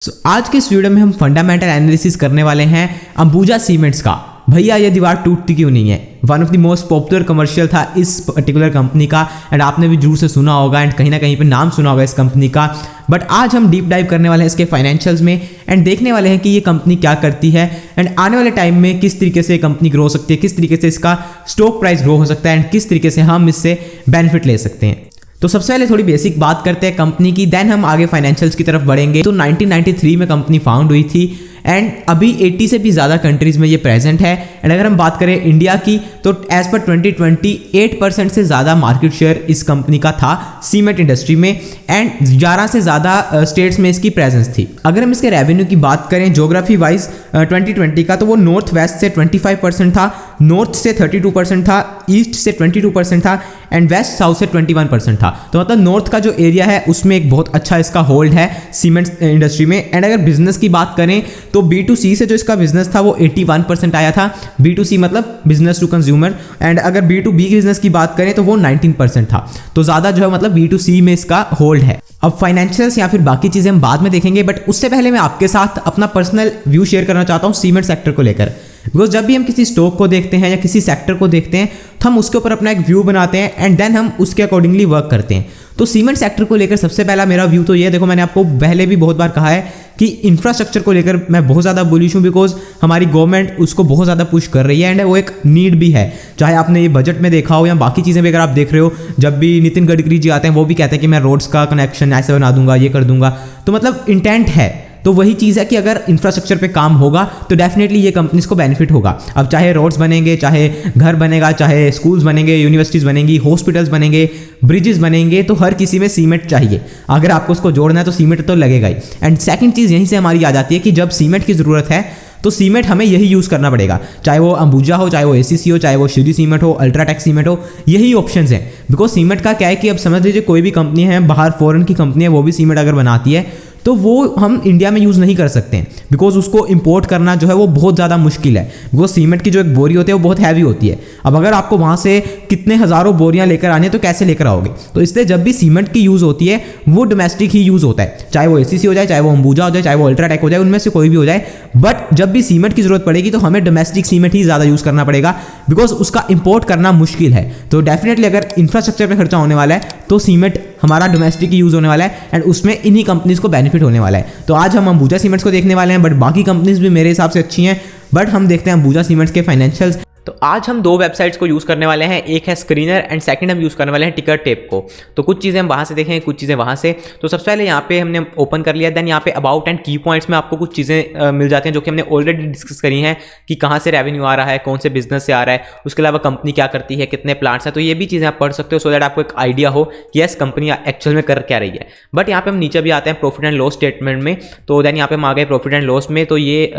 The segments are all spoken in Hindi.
आज के इस वीडियो में हम फंडामेंटल एनालिसिस करने वाले हैं अंबुजा सीमेंट्स का। भैया ये दीवार टूटती क्यों नहीं है। One of the most popular commercial था इस पर्टिकुलर कंपनी का एंड आपने भी जरूर से सुना होगा एंड कहीं ना कहीं पे नाम सुना होगा इस कंपनी का। बट आज हम डीप डाइव करने वाले हैं इसके फाइनेंशियल्स में एंड देखने वाले हैं कि ये कंपनी क्या करती है एंड आने वाले टाइम में किस तरीके से कंपनी ग्रो हो सकती है, किस तरीके से इसका स्टॉक प्राइस ग्रो हो सकता है एंड किस तरीके से हम इससे बेनिफिट ले सकते हैं। तो सबसे पहले थोड़ी बेसिक बात करते हैं कंपनी की, देन हम आगे फाइनेंशियल्स की तरफ बढ़ेंगे। तो 1993 में कंपनी फाउंड हुई थी एंड अभी 80 से भी ज़्यादा कंट्रीज में ये प्रेजेंट है। एंड अगर हम बात करें इंडिया की तो एज पर 2020 8% से ज़्यादा मार्केट शेयर इस कंपनी का था सीमेंट इंडस्ट्री में एंड 11 से ज़्यादा स्टेट्स में इसकी प्रेजेंस थी। अगर हम इसके रेवेन्यू की बात करें ज्योग्राफी वाइज 2020 का, तो वो नॉर्थ वेस्ट से 25% था, नॉर्थ से 32% था, ईस्ट से 22% था एंड वेस्ट साउथ से 21% था। तो मतलब नॉर्थ का जो एरिया है उसमें एक बहुत अच्छा इसका होल्ड है सीमेंट इंडस्ट्री में। एंड अगर बिजनेस की बात करें तो B2C से जो इसका बिजनेस था वो 81% आया था। B2C मतलब बिजनेस टू कंज्यूमर। एंड अगर B2B बिजनेस की बात करें तो वो 19% था। तो ज़्यादा जो है मतलब B2C में इसका होल्ड है। अब फाइनेंशियल्स या फिर बाकी चीज़ें हम बाद में देखेंगे, बट उससे पहले मैं आपके साथ अपना पर्सनल व्यू शेयर करना चाहता हूँ सीमेंट सेक्टर को लेकर। बिकॉज जब भी हम किसी स्टॉक को देखते हैं या किसी सेक्टर को देखते हैं तो हम उसके ऊपर अपना एक व्यू बनाते हैं एंड देन हम उसके अकॉर्डिंगली वर्क करते हैं। तो सीमेंट सेक्टर को लेकर सबसे पहला मेरा व्यू तो ये है, देखो मैंने आपको पहले भी बहुत बार कहा है कि इंफ्रास्ट्रक्चर को लेकर मैं बहुत ज़्यादा बुलिश हूँ बिकॉज हमारी गवर्नमेंट उसको बहुत ज़्यादा पुश कर रही है एंड वो एक नीड भी है। चाहे आपने ये बजट में देखा हो या बाकी चीज़ें भी अगर आप देख रहे हो, जब भी नितिन गडकरी जी आते हैं वो भी कहते हैं कि मैं रोड्स का कनेक्शन ऐसे बना दूंगा, ये कर दूंगा। तो मतलब इंटेंट है। तो वही चीज़ है कि अगर इंफ्रास्ट्रक्चर पे काम होगा तो डेफिनेटली ये कंपनीज को बेनिफिट होगा। अब चाहे रोड्स बनेंगे, चाहे घर बनेगा, चाहे स्कूल्स बनेंगे, यूनिवर्सिटीज़ बनेंगी, हॉस्पिटल्स बनेंगे, ब्रिजेस बनेंगे, तो हर किसी में सीमेंट चाहिए। अगर आपको उसको जोड़ना है तो सीमेंट तो लगेगा ही। एंड सेकंड चीज़ यहीं से हमारी आ जाती है कि जब सीमेंट की ज़रूरत है तो सीमेंट हमें यही यूज़ करना पड़ेगा, चाहे वो अंबुजा हो, चाहे वो ACC हो, चाहे वो श्री सीमेंट हो, अल्ट्राटेक सीमेंट हो, यही ऑप्शंस हैं। बिकॉज सीमेंट का क्या है कि अब समझ लीजिए कोई भी कंपनी है बाहर फॉरेन की कंपनी है वो भी सीमेंट अगर बनाती है तो वो हम इंडिया में यूज़ नहीं कर सकते हैं बिकॉज उसको इंपोर्ट करना जो है वो बहुत ज़्यादा मुश्किल है। बिकॉज सीमेंट की जो एक बोरी होती है वो बहुत हैवी होती है। अब अगर आपको वहाँ से कितने हज़ारों बोरियाँ लेकर आनी है तो कैसे लेकर आओगे। तो इसलिए जब भी सीमेंट की यूज़ होती है वो डोमेस्टिक ही यूज़ होता है, चाहे वो ACC हो जाए, चाहे वो अंबुजा हो जाए, चाहे वो अल्ट्राटेक हो जाए, उनमें से कोई भी हो जाए। बट जब भी सीमेंट की ज़रूरत पड़ेगी तो हमें डोमेस्टिक सीमेंट ही ज़्यादा यूज़ करना पड़ेगा बिकॉज उसका इंपोर्ट करना मुश्किल है। तो डेफिनेटली अगर इंफ्रास्ट्रक्चर पर खर्चा होने वाला है तो सीमेंट हमारा डोमेस्टिक ही यूज़ होने वाला है एंड उसमें इन्हीं कंपनीज को बेनिफिट होने वाला है। तो आज हम अंबुजा सीमेंट्स को देखने वाले हैं, बट बाकी कंपनीज भी मेरे हिसाब से अच्छी हैं। बट हम देखते हैं अंबुजा सीमेंट्स के फाइनेंशियल्स। तो आज हम दो वेबसाइट्स को यूज़ करने वाले हैं, एक है स्क्रीनर एंड सेकंड हम यूज़ करने वाले हैं टिकर टेप को। तो कुछ चीज़ें हम वहाँ से देखें, कुछ चीज़ें वहाँ से। तो सबसे पहले यहाँ पे हमने ओपन कर लिया, देन यहाँ पे अबाउट एंड की पॉइंट्स में आपको कुछ चीज़ें मिल जाती हैं जो कि हमने ऑलरेडी डिस्कस करी हैं कि कहाँ से रेवेन्यू आ रहा है, कौन से बिजनेस से आ रहा है, उसके अलावा कंपनी क्या करती है, कितने प्लांट्स हैं। तो ये भी चीज़ें आप पढ़ सकते हो सो दैट आपको एक आइडिया हो कि यस कंपनी एक्चुअल में कर क्या रही है। बट यहाँ पे हम नीचे भी आते हैं प्रॉफिट एंड लॉस स्टेटमेंट में। तो देन यहाँ पे हम आ गए प्रॉफिट एंड लॉस में। तो ये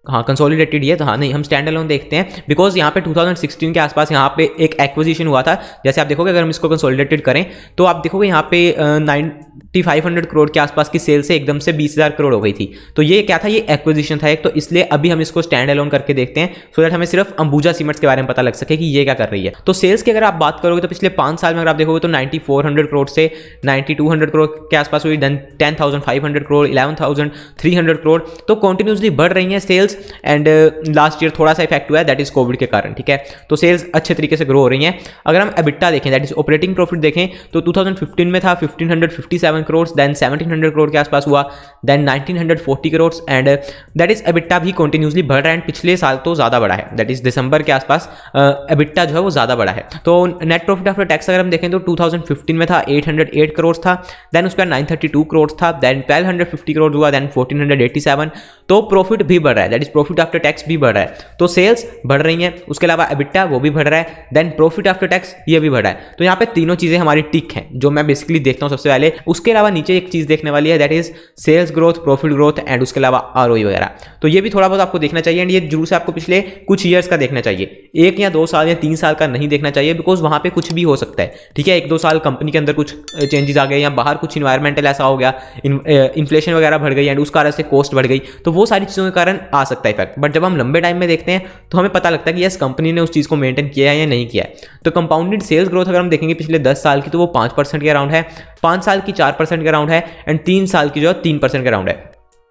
हाँ कंसोलिडेटेड ही है, तो हाँ नहीं हम स्टैंड अलोन देखते हैं बिकॉज यहाँ पे 2016 के आसपास यहाँ पे एक एक्विजिशन हुआ था। जैसे आप देखोगे अगर हम इसको कंसोलिडेटेड करें तो आप देखोगे यहाँ पे 9500 करोड़ के आसपास की सेल से एकदम से 20,000 करोड़ हो गई थी। तो ये क्या था, ये एक्विजिशन था एक। तो इसलिए अभी हम इसको स्टैंड अलोन करके देखते हैं सो दैट हमें सिर्फ अंबुजा सीमेंट्स के बारे में पता लग सके कि ये क्या कर रही है। तो सेल्स की अगर आप बात करोगे तो पिछले 5 साल में अगर आप देखोगे तो 9400 करोड़ से 9200 करोड़ के आसपास हुई, देन 10,500 करोड़, 11,300 करोड़। तो कंटिन्यूसली बढ़ रही है सेल्स। एंड लास्ट ईयर थोड़ा सा इफेक्ट हुआ है, दैट इज कोविड के कारण, ठीक है। तो सेल्स अच्छे तरीके से ग्रो हो रही हैं। अगर हम एबिटा देखें, दैट इज ऑपरेटिंग प्रॉफिट देखें, तो 2015 में था 1557 करोड़, देन 1700 करोड़ के आसपास हुआ, then 1940 crore and that is EBITDA भी कंटिन्यूसली बढ़ रहा है। एंड पिछले साल तो ज़्यादा बढ़ा है, दैट इज दिसंबर के आसपास एबिटा जो है वो ज़्यादा बढ़ा है। तो नेट प्रॉफिट आफ्टर टैक्स अगर हम देखें तो 2015 में था 808 करोड़ था, देन उसका 932 करोड़ था, देन 1250 करोड़ हुआ, देन 1487। तो प्रॉफिट भी बढ़ रहा है, that is profit after tax भी बढ़ रहा है। तो सेल्स बढ़ रही हैं, उसके अलावा एबिटा वो भी बढ़ रहा है, देन प्रॉफिट आफ्टर टैक्स ये भी बढ़ रहा है। तो यहाँ पे तीनों चीज़ें हमारी टिक हैं जो मैं बेसिकली देखता हूँ सबसे पहले। उसके अलावा नीचे एक चीज़ देखने वाली है, that is sales growth, profit growth and उसके अलावा ROE वगैरह। तो ये भी थोड़ा बहुत आपको देखना चाहिए एंड ये जरूर से आपको पिछले कुछ ईयर्स का देखना चाहिए, 1 या 2 साल या 3 साल का नहीं देखना चाहिए बिकॉज वहाँ पे कुछ भी हो सकता है, ठीक है। 1-2 साल कंपनी के अंदर कुछ चेंजेस आ गए या बाहर कुछ इन्वायरमेंटल ऐसा हो गया, इन्फ्लेशन वगैरह बढ़ गई एंड उस कारण से कॉस्ट बढ़ गई, तो वो सारी चीज़ों के कारण आ सकता है इफेक्ट। बट जब हम लंबे टाइम में देखते हैं तो हमें पता लगता है कि यस कंपनी ने उस चीज़ को मेंटेन किया है या नहीं किया है। तो कंपाउंडेड सेल्स ग्रोथ अगर हम देखेंगे पिछले 10 साल की तो वो 5% के अराउंड है, 5 साल की 4% के अराउंड है एंड 3 साल की जो है 3% के अराउंड है।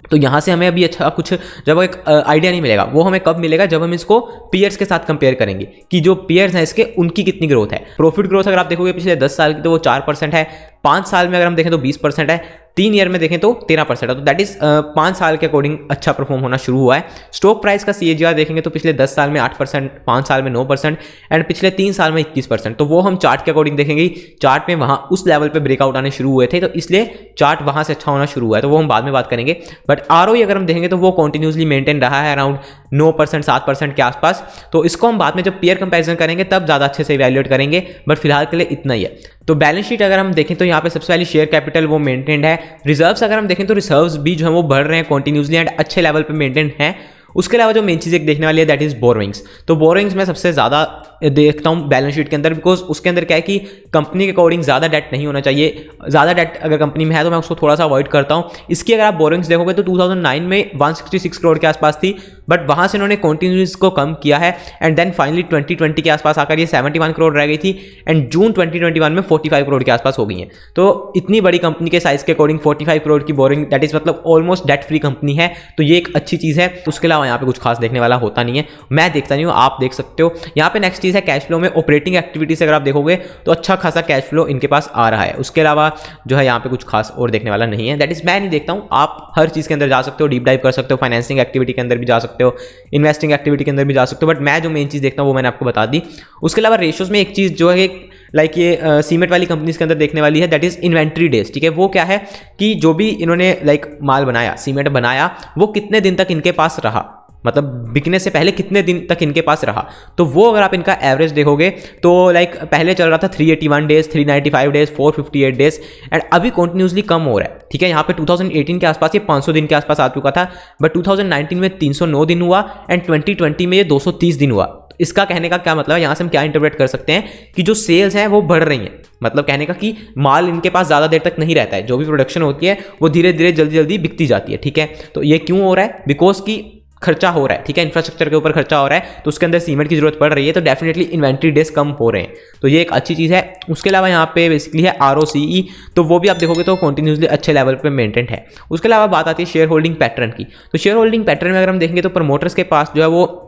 तो यहाँ से हमें अभी अच्छा कुछ जब एक आइडिया नहीं मिलेगा, वो हमें कब मिलेगा, जब हम इसको पीयर्स के साथ कंपेयर करेंगे कि जो पीयर्स हैं इसके उनकी कितनी ग्रोथ है। प्रॉफिट ग्रोथ अगर आप देखोगे पिछले 10 साल की तो वो 4% है, 5 साल में अगर हम देखें तो 20% है, 3 ईयर में देखें तो 13% है। तो दैट इज 5 साल के अकॉर्डिंग अच्छा परफॉर्म होना शुरू हुआ है। स्टॉक प्राइस का CAGR देखेंगे तो पिछले 10 साल में 8%, 5 साल में 9% एंड पिछले 3 साल में 21%। तो वो हम चार्ट के अकॉर्डिंग देखेंगे, चार्ट में वहाँ उस लेवल पे ब्रेकआउट आने शुरू हुए थे, तो इसलिए चार्ट वहाँ से अच्छा होना शुरू हुआ है, तो वो हम बाद में बात करेंगे। बट ROE अगर हम देखेंगे तो वो कंटिन्यूसली मेंटेन रहा है अराउंड 9%, 7% के आसपास। तो इसको हम बाद में जब पीयर कंपैरिजन करेंगे तब ज़्यादा अच्छे से इवैल्यूएट करेंगे, बट फिलहाल के लिए इतना ही है। तो बैलेंस शीट अगर हम देखें तो यहाँ पे सबसे पहले शेयर कैपिटल वो मेंटेन्ड है। रिजर्व्स अगर हम देखें तो रिजर्व्स भी जो है वो बढ़ रहे हैं कंटिन्यूसली एंड अच्छे लेवल पे मेंटेन है। उसके अलावा जो मेन चीज़ एक देखने वाली है दैट इज बोरोइंग्स। तो बोरोइंग्स में सबसे ज़्यादा देखता हूँ बैलेंस शीट के अंदर, बिकॉज उसके अंदर क्या है कि कंपनी के अकॉर्डिंग ज़्यादा डेट नहीं होना चाहिए। ज़्यादा डेट अगर कंपनी में है तो मैं उसको थोड़ा सा अवॉइड करता हूँ। इसकी अगर आप बोरोइंग्स देखोगे तो 2009 में 166 करोड़ के आसपास थी, बट वहाँ से इन्होंने कंटिन्यूस को कम किया है एंड देन फाइनली 2020 के आसपास आकर ये 71 करोड़ रह गई थी एंड जून 2021 में 45 करोड़ के आसपास हो गई है। तो इतनी बड़ी कंपनी के साइज के अकॉर्डिंग 45 करोड़ की बोरिंग, दैट इज मतलब ऑलमोस्ट डेट फ्री कंपनी है, तो ये एक अच्छी चीज़ है। उसके अलावा यहाँ पे कुछ खास देखने वाला होता नहीं है, मैं देखता नहीं हूँ, आप देख सकते हो। यहाँ पे नेक्स्ट चीज़ है कैश फ्लो में ऑपरेटिंग एक्टिविटी से अगर आप देखोगे तो अच्छा खासा कैश फ्लो इनके पास आ रहा है। उसके अलावा जो है यहाँ पे कुछ खास और देखने वाला नहीं है, दैट इज मैं नहीं देखता हूँ। आप हर चीज़ के अंदर जा सकते हो, डीप डाइव कर सकते हो, फाइनेंसिंग एक्टिविटी के अंदर भी जा सकते हो, इन्वेस्टिंग एक्टिविटी के अंदर भी जा सकते हो, बट मैं जो मेन चीज़ देखता हूँ वो मैंने आपको बता दी। उसके अलावा रेशियोज में एक चीज़ जो है लाइक ये सीमेंट वाली कंपनीज के अंदर देखने वाली है, दैट इज इन्वेंट्री डेज। ठीक है, वो क्या है कि जो भी इन्होंने लाइक माल बनाया, सीमेंट बनाया, वो कितने दिन तक इनके पास रहा, मतलब बिकने से पहले कितने दिन तक इनके पास रहा। तो वो अगर आप इनका एवरेज देखोगे तो लाइक पहले चल रहा था 381 डेज, 395 डेज, 458 डेज एंड अभी कंटिन्यूसली कम हो रहा है। ठीक है, यहाँ पे 2018 के आसपास ये 500 दिन के आसपास आ चुका था, बट 2019 में 309 दिन हुआ एंड 2020 में ये 230 दिन हुआ। इसका कहने का क्या मतलब है, यहाँ से हम क्या इंटरप्रेट कर सकते हैं कि जो सेल्स हैं वो बढ़ रही हैं, मतलब कहने का कि माल इनके पास ज़्यादा देर तक नहीं रहता है, जो भी प्रोडक्शन होती है वो धीरे धीरे जल्दी जल्दी बिकती जाती है। ठीक है, तो ये क्यों हो रहा है, बिकॉज की खर्चा हो रहा है। ठीक है, इंफ्रास्ट्रक्चर के ऊपर खर्चा हो रहा है, तो उसके अंदर सीमेंट की जरूरत पड़ रही है, तो डेफिनेटली इन्वेंट्री डेज कम हो रहे हैं, तो ये एक अच्छी चीज़ है। उसके अलावा यहाँ पे बेसिकली है ROCE, तो वो भी आप देखोगे तो कंटिन्यूसली अच्छे लेवल पे मेंटेन है। उसके अलावा बात आती है शेयर होल्डिंग पैटर्न की। तो शेयर होल्डिंग पैटर्न में अगर हम देखेंगे तो प्रमोटर्स के पास जो है वो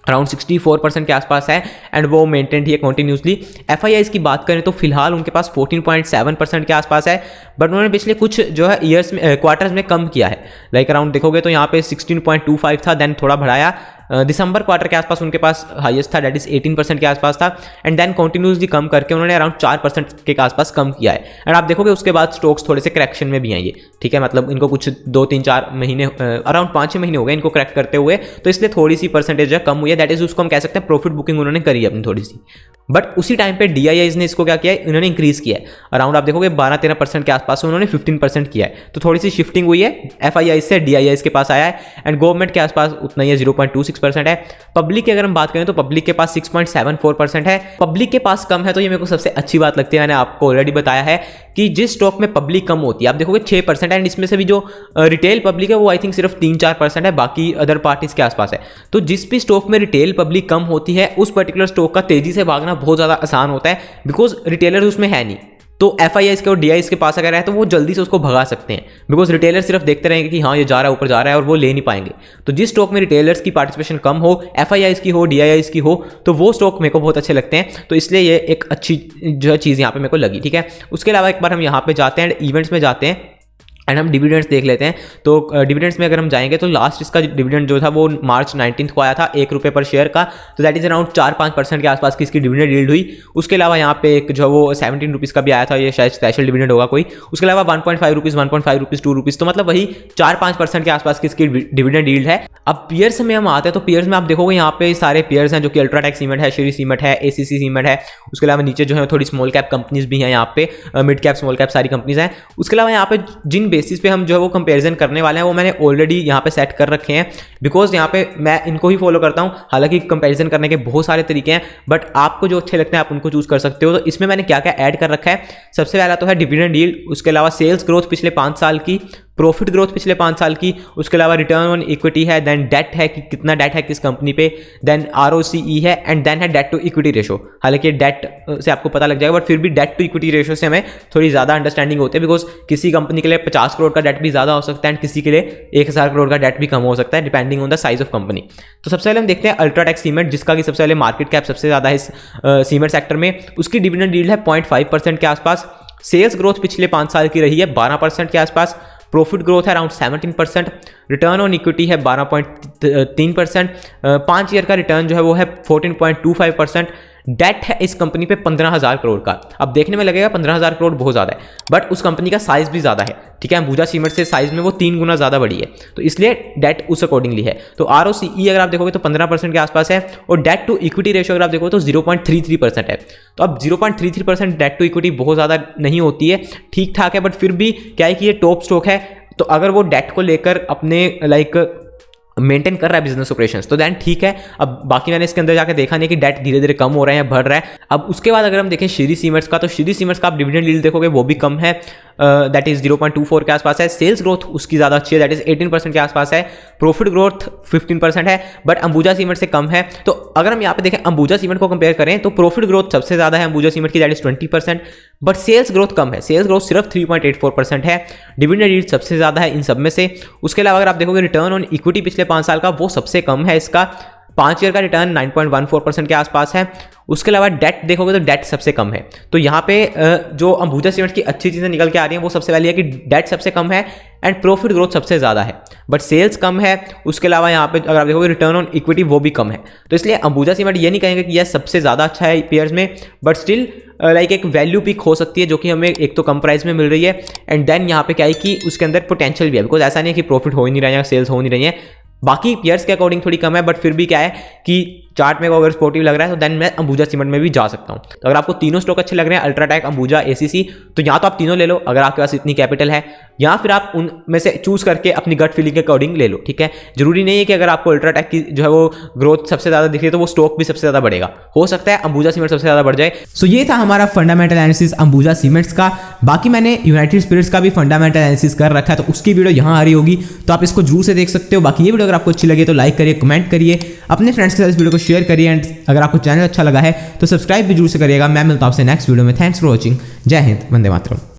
अराउंड 64% के आसपास है एंड वो मेंटेन है कंटिन्यूसली। FIIs की बात करें तो फिलहाल उनके पास 14.7% के आसपास है, बट उन्होंने पिछले कुछ जो है ईयर्स में क्वार्टर्स में कम किया है। लाइक अराउंड देखोगे तो यहाँ पे 16.25 था, देन थोड़ा बढ़ाया, दिसंबर क्वार्टर के आसपास उनके पास हाईएस्ट था, दैट इज 18% के आसपास था एंड देन कंटिन्यूसली कम करके उन्होंने अराउंड 4% के आसपास कम किया है एंड आप देखोगे उसके बाद स्टॉक्स थोड़े से करेक्शन में भी आएंगे। ठीक है, मतलब इनको कुछ 2-3-4 महीने अराउंड 5-6 महीने हो गए इनको करेक्ट करते हुए, तो इसलिए थोड़ी सी परसेंटेज कम हुई है, दैट इज उसको हम कह सकते हैं प्रॉफिट बुकिंग उन्होंने करी है अपनी थोड़ी सी। बट उसी टाइम पे DIIs ने इसको क्या किया है, इन्होंने इंक्रीज किया है, अराउंड आप देखोगे 12-13% के आसपास उन्होंने 15% किया है, तो थोड़ी सी शिफ्टिंग हुई है FIIs से DIIs के पास आया है एंड गवर्नमेंट के आसपास उतना ही है, 0.26% है। पब्लिक की अगर हम बात करें तो पब्लिक के पास 6.74% है। पब्लिक के पास कम है तो ये मेरे को सबसे अच्छी बात लगती है, मैंने आपको ऑलरेडी बताया है कि जिस स्टॉक में पब्लिक कम होती है आप देखोगे 6% एंड इसमें से भी जो रिटेल पब्लिक है वो आई थिंक सिर्फ 3-4% है, बाकी अदर पार्टीज के आसपास है। तो जिस भी स्टॉक में रिटेल पब्लिक कम होती है उस पर्टिकुलर स्टॉक का तेजी से भागना बहुत ज़्यादा आसान होता है, बिकॉज रिटेलर उसमें है नहीं। तो FIIs के और DIIs के पास अगर है तो वो जल्दी से उसको भगा सकते हैं, बिकॉज रिटेलर सिर्फ देखते रहेंगे कि हाँ ये जा रहा है, ऊपर जा रहा है, और वो ले नहीं पाएंगे। तो जिस स्टॉक में रिटेलर्स की पार्टिसिपेशन कम हो, FIIs की हो, DIIs की हो, तो वो स्टॉक मेरे को बहुत अच्छे लगते हैं, तो इसलिए ये एक अच्छी जो है चीज़ यहाँ पे मेरे को लगी। ठीक है, उसके अलावा एक बार हम यहाँ पे जाते हैं इवेंट्स में जाते हैं एंड हम डिविडेंड्स देख लेते हैं। तो डिविडेंड्स में अगर हम जाएंगे तो लास्ट इसका डिविडेंड जो था वो मार्च 19 को आया था, ₹1 पर शेयर का, तो दैट इज अराउंड 4-5% के आसपास की इसकी डिविडेंड यील्ड हुई। उसके अलावा यहाँ पे एक जो वो ₹17 का भी आया था, ये शायद स्पेशल डिविडेंड होगा कोई। उसके अलावा ₹1.5, ₹1.5, ₹2, तो मतलब वही 4-5% के आसपास की इसकी डिविडेंड यील्ड है। अब पियर्स में हम आते हैं तो पियर्स में आप देखोगे यहाँ पे सारे पियर्स हैं जो कि अल्ट्राटेक सीमेंट है, श्री सीमेंट है, ACC सीमेंट है। उसके अलावा नीचे जो है थोड़ी स्मॉल कैप कंपनीज भी हैं, यहाँ पे मिड कैप स्मॉल कैप सारी कंपनीज हैं। उसके अलावा यहाँ पे जिन बेसिस पे हम जो है वो कंपैरिजन करने वाले हैं वो मैंने ऑलरेडी यहाँ पे सेट कर रखे हैं, बिकॉज यहाँ पे मैं इनको ही फॉलो करता हूँ। हालांकि कंपैरिजन करने के बहुत सारे तरीके हैं, बट आपको जो अच्छे लगते हैं आप उनको चूज कर सकते हो। तो इसमें मैंने क्या क्या ऐड कर रखा है, सबसे पहला तो है डिविडेंड यील्ड, उसके अलावा सेल्स ग्रोथ पिछले 5 साल की, प्रॉफिट ग्रोथ पिछले 5 साल की, उसके अलावा रिटर्न ऑन इक्विटी है, देन डेट है कि कितना डेट है किस कंपनी पे, देन ROCE है, एंड देन है डेट टू इक्विटी रेशो। हालांकि डेट से आपको पता लग जाएगा, बट फिर भी डेट टू इक्विटी रेशो से हमें थोड़ी ज़्यादा अंडरस्टैंडिंग होती है, बिकॉज किसी कंपनी के लिए 50 करोड़ का डेट भी ज़्यादा हो सकता है एंड किसी के लिए 1000 करोड़ का डेट भी कम हो सकता है, depending on the size of company. तो सबसे पहले हम देखते हैं अल्ट्राटेक सीमेंट, जिसका कि सबसे पहले मार्केट कैप सबसे ज़्यादा है इस सीमेंट सेक्टर में। उसकी डिविडेंड यील्ड है 0.5% के आसपास। सेल्स ग्रोथ पिछले 5 साल की रही है 12% के आसपास। प्रॉफिट ग्रोथ है अराउंड 17%। रिटर्न ऑन इक्विटी है 12.3%। 5 ईयर का रिटर्न जो है वो है 14.25%। डेट है इस कंपनी पे 15,000 करोड़ का। अब देखने में लगेगा 15,000 करोड़ बहुत ज़्यादा है, बट उस कंपनी का साइज भी ज़्यादा है, ठीक है। अंबुजा सीमेंट से साइज में वो 3 गुना ज़्यादा बड़ी है, तो इसलिए डेट उस अकॉर्डिंगली है। तो ROCE अगर आप देखोगे तो 15% के आसपास है, और डेट टू इक्विटी रेशियो अगर आप देखोगे तो 0.33% है। तो अब 0.33% डेट टू इक्विटी बहुत ज़्यादा नहीं होती है, ठीक ठाक है, बट फिर भी क्या है कि ये टॉप स्टॉक है, तो अगर वो डेट को लेकर अपने मेंटेन कर रहा है बिजनेस ऑपरेशंस तो दैन ठीक है। अब बाकी मैंने इसके अंदर जाकर देखा नहीं कि डेट धीरे धीरे कम हो रहा है या बढ़ रहा है। अब उसके बाद अगर हम देखें श्री सीमेंट्स का, तो श्री सीमेंट्स का आप डिविडेंड यील्ड देखोगे वो भी कम है, दैट इज 0.24 के आसपास है। सेल्स ग्रोथ उसकी ज़्यादा अच्छी है, दैट इज 18% के आसपास है। प्रॉफिट ग्रोथ 15% है, बट अंबुजा सीमेंट से कम है। तो अगर हम यहाँ पे देखें अंबुजा सीमेंट को कंपेयर करें तो प्रॉफिट ग्रोथ सबसे ज़्यादा है अंबुजा सीमेंट की, that is 20%, but sales growth कम है, सेल्स ग्रोथ सिर्फ 3.84% है। डिविडेंड यील्ड सबसे ज़्यादा है इन सब में से। उसके अलावा अगर आप देखोगे रिटर्न ऑन इक्विटी पिछले 5 साल का वो सबसे कम है, इसका 5 ईयर का रिटर्न 9.14% के आसपास है। उसके अलावा डेट देखोगे तो डेट सबसे कम है। तो यहाँ पे जो अंबुजा सीमेंट की अच्छी चीज़ें निकल के आ रही हैं वो सबसे पहले है कि डेट सबसे कम है एंड प्रॉफिट ग्रोथ सबसे ज़्यादा है, बट सेल्स कम है। उसके अलावा यहाँ पे अगर आप देखोगे रिटर्न ऑन इक्विटी वो भी कम है। तो इसलिए अंबुजा सीमेंट ये नहीं कहेंगे कि यह सबसे ज़्यादा अच्छा है पेयर्स में, बट स्टिल लाइक एक वैल्यू पिक हो सकती है जो कि हमें एक तो कम प्राइस में मिल रही है, एंड देन यहाँ पे क्या है कि उसके अंदर पोटेंशियल भी है, बिकॉज ऐसा नहीं है कि प्रॉफिट हो ही नहीं रहा है या सेल्स हो नहीं रही है। बाकी पेयर्स के अकॉर्डिंग थोड़ी कम है, बट फिर भी क्या है कि चार्ट में अगर स्पोर्टिव लग रहा है तो देन मैं अंबुजा सीमेंट में भी जा सकता हूं। तो अगर आपको तीनों स्टॉक अच्छे लग रहे हैं, अल्ट्राटेक, अंबुजा, ACC, तो या तो आप तीनों ले लो अगर आपके पास इतनी कैपिटल है, या फिर आप उनमें से चूज करके अपनी गट फीलिंग के अकॉर्डिंग ले लो, ठीक है। जरूरी नहीं है कि अगर आपको अल्ट्राटेक की जो है वो ग्रोथ सबसे ज्यादा दिख रही है तो वो स्टॉक भी सबसे ज्यादा बढ़ेगा, हो सकता है अंबुजा सीमेंट सबसे ज्यादा बढ़ जाए। सो ये था हमारा फंडामेंटल एनालिसिस अंबुजा सीमेंट्स का। बाकी मैंने यूनाइटेड स्पिरिट्स का भी फंडामेंटल एनालिसिस कर रखा है, तो उसकी वीडियो यहाँ आ रही होगी, तो आप इसको जरूर से देख सकते हो। बाकी ये वीडियो अगर आपको अच्छी लगे तो लाइक करिए, कमेंट करिए, अपने फ्रेंड्स के साथ इस वीडियो को शेयर करिए, एंड अगर आपको चैनल अच्छा लगा है तो सब्सक्राइब भी जरूर से करिएगा। मैं मिलता हूं आपसे नेक्स्ट वीडियो में। Thanks for watching. जय हिंद, वंदे मातरम।